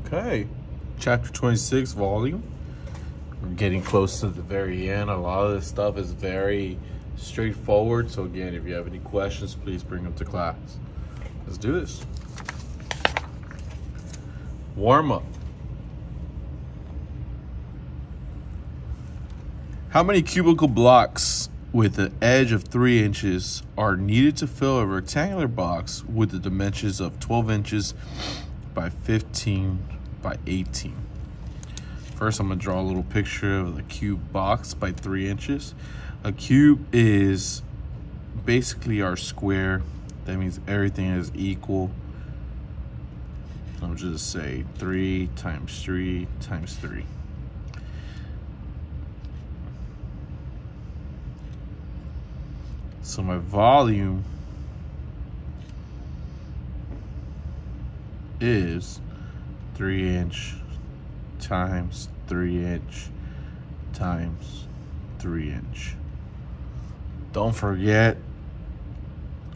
Okay, chapter 26 volume. We're getting close to the very end. A lot of this stuff is very straightforward. So again, if you have any questions, please bring them to class. Let's do this. Warm up. How many cubical blocks with an edge of 3 inches are needed to fill a rectangular box with the dimensions of 12 inches by 15 by 18? First, I'm gonna draw a little picture of the cube box by 3 inches. A cube is basically our square. That means everything is equal. I'll just say 3 times 3 times 3. So my volume is 3 inch times 3 inch times 3 inch. Don't forget,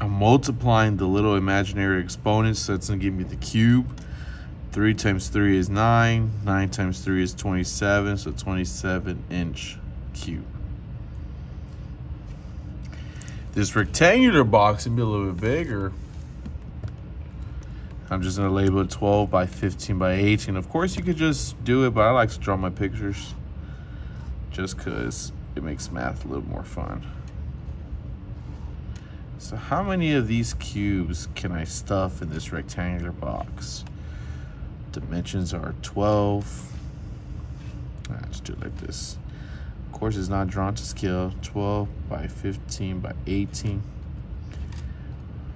I'm multiplying the little imaginary exponents, so that's gonna give me the cube. 3 times 3 is 9, 9 times 3 is 27, so 27-inch cube. This rectangular box can be a little bit bigger. I'm just gonna label it 12 by 15 by 18. Of course, you could just do it, but I like to draw my pictures just because it makes math a little more fun. So how many of these cubes can I stuff in this rectangular box? Dimensions are 12. Let's do it like this. Of course, it's not drawn to scale. 12 by 15 by 18.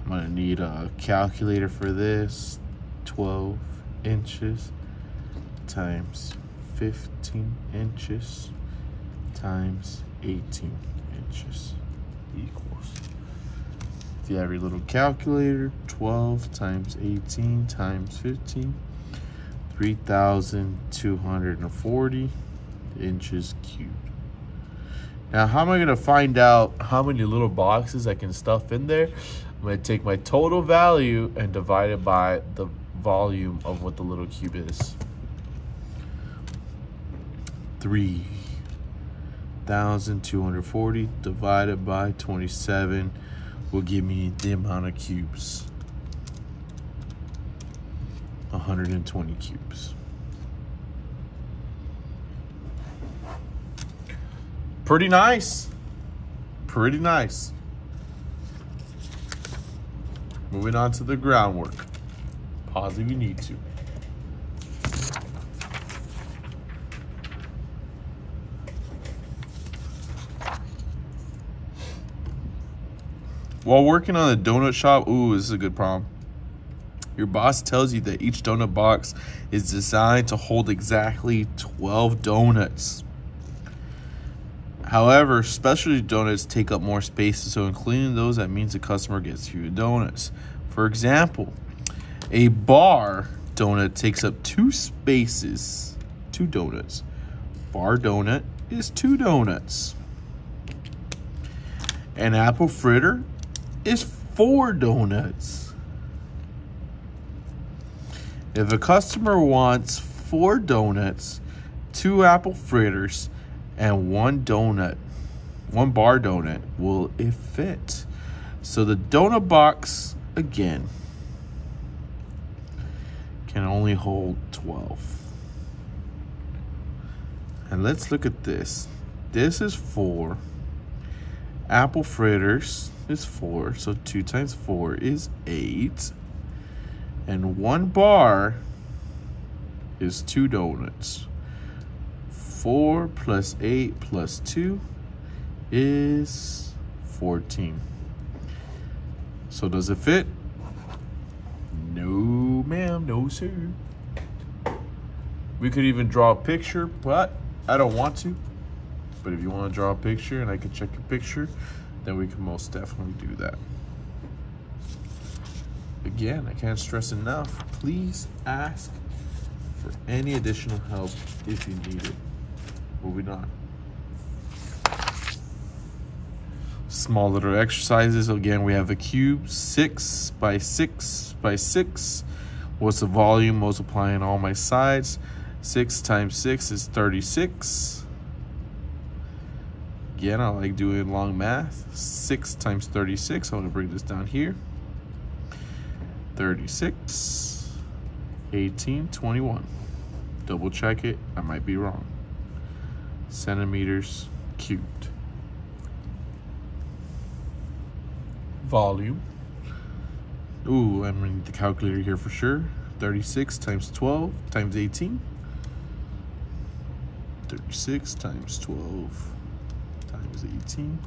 I'm gonna need a calculator for this. 12 inches times 15 inches times 18 inches equals. If you have your little calculator, 12 times 18 times 15, 3,240 inches cubed. Now, how am I gonna find out how many little boxes I can stuff in there? I'm gonna take my total value and divide it by the volume of what the little cube is. 3,240 divided by 27 will give me the amount of cubes. 120 cubes. Pretty nice. Pretty nice. Moving on to the groundwork. Pause if you need to. While working on a donut shop, ooh, this is a good problem. Your boss tells you that each donut box is designed to hold exactly 12 donuts. However, specialty donuts take up more space, so including those, that means the customer gets fewer donuts. For example, a bar donut takes up 2 spaces, 2 donuts. Bar donut is 2 donuts. An apple fritter is 4 donuts. If a customer wants 4 donuts, 2 apple fritters, and 1 donut, 1 bar donut, will it fit? So the donut box, again, can only hold 12. And let's look at this. This is 4. Apple fritters is 4, so 2 times 4 is 8. And 1 bar is 2 donuts. 4 plus 8 plus 2 is 14. So does it fit? No, ma'am, no, sir. We could even draw a picture, but I don't want to. But if you want to draw a picture and I can check your picture, then we can most definitely do that. Again, I can't stress enough, please ask for any additional help if you need it. Moving on. Small little exercises. Again, we have a cube, 6 by 6 by 6 What's the volume multiplying all my sides? 6 times 6 is 36. Again, I like doing long math. 6 times 36, I'm gonna bring this down here. 36, 18, 21. Double check it, I might be wrong. Centimeters cubed. Volume. Ooh, I'm gonna need the calculator here for sure. 36 times 12 times 18. 36 times 12 times 18.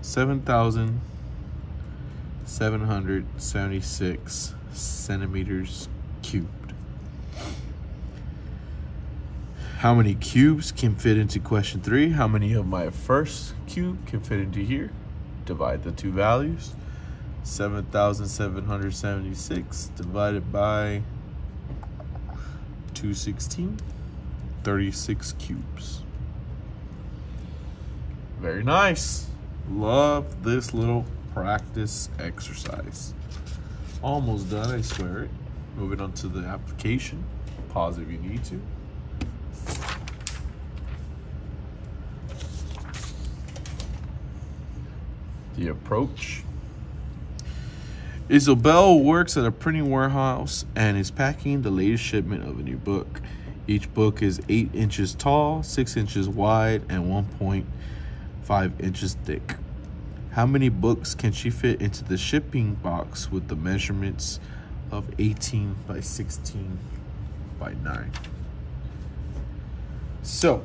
7,776 centimeters cubed. How many cubes can fit into question 3? How many of my first cube can fit into here? Divide the two values. 7,776 divided by 216, 36 cubes. Very nice. Love this little practice exercise. Almost done, I swear it. Moving on to the application. Pause if you need to. The approach. Isabel works at a printing warehouse and is packing the latest shipment of a new book. Each book is 8 inches tall, 6 inches wide, and 1.5 inches thick. How many books can she fit into the shipping box with the measurements of 18 by 16 by 9? So,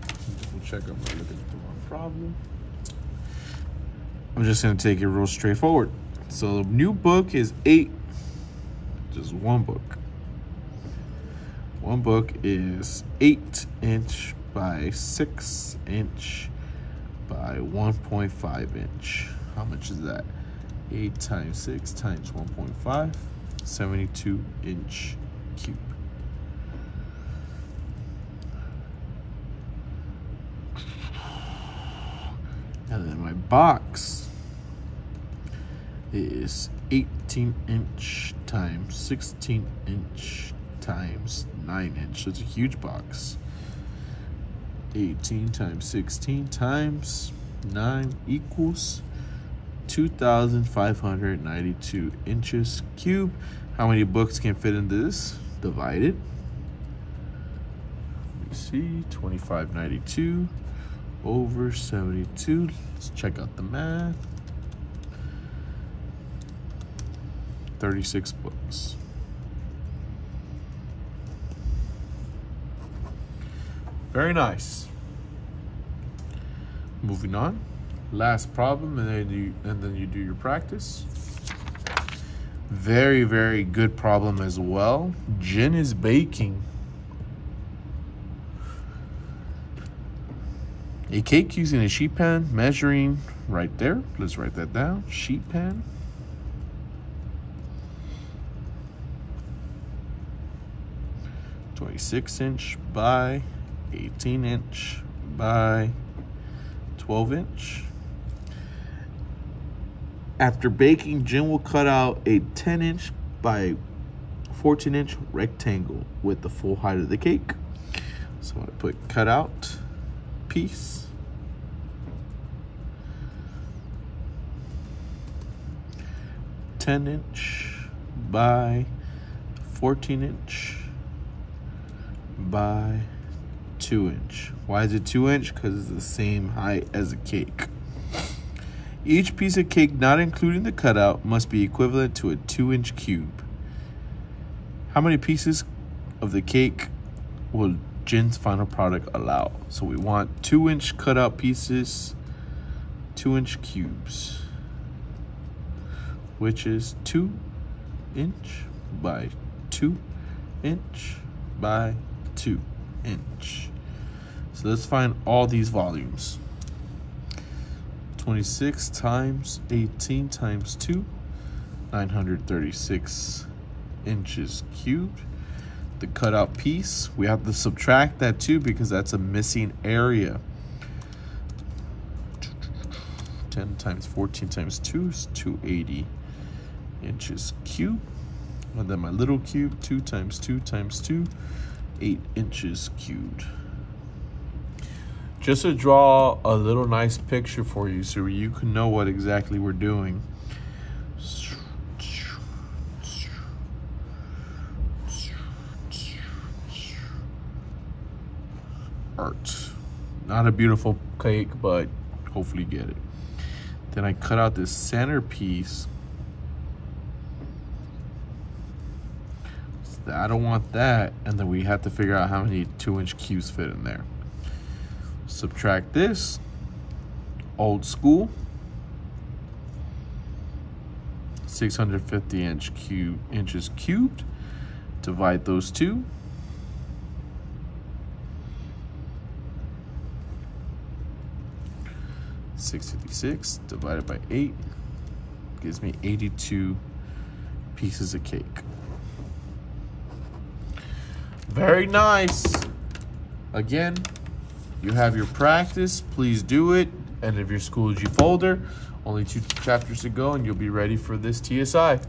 double check I'm not looking at the wrong problem. I'm just gonna take it real straightforward. So the new book is 8, just one book. One book is 8 inch by 6 inch by 1.5 inch. How much is that? 8 times 6 times 1.5, 72 inch cube. And then my box is 18 inch times 16 inch times 9 inch. So it's a huge box. 18 times 16 times 9 equals 2,592 inches cube. How many books can fit in this? Divided. Let me see, 2,592 over 72. Let's check out the math. 36 books. Very nice. Moving on. Last problem, and then you do your practice. Very, very good problem as well. Jen is baking a cake using a sheet pan, measuring right there. Let's write that down. Sheet pan. (26" by 18" by 12". After baking, Jen will cut out a 10" by 14" rectangle with the full height of the cake. So I'm gonna put cut out piece. (10" by 14" by 2". Why is it 2". Because it's the same height as a cake. Each piece of cake, not including the cutout, must be equivalent to a 2" cube. How many pieces of the cake will Jen's final product allow? So we want 2" cutout pieces, 2" cubes, which is 2" by 2" by 2". So let's find all these volumes. 26 times 18 times 2, 936 inches cubed. The cutout piece, we have to subtract that too because that's a missing area. 10 times 14 times 2 is 280. inches cubed. And then my little cube, 2 times 2 times 2, 8 inches cubed. Just to draw a little nice picture for you so you can know what exactly we're doing. Art. Not a beautiful cake, but hopefully you get it. Then I cut out this centerpiece. I don't want that, and then we have to figure out how many 2-inch cubes fit in there. Subtract this, old school, 650 inches cubed. Divide those two. $656 divided by 8 gives me 82 pieces of cake. Very nice. Again, you have your practice. Please do it. End of your Schoology folder. Only 2 chapters to go and you'll be ready for this TSI.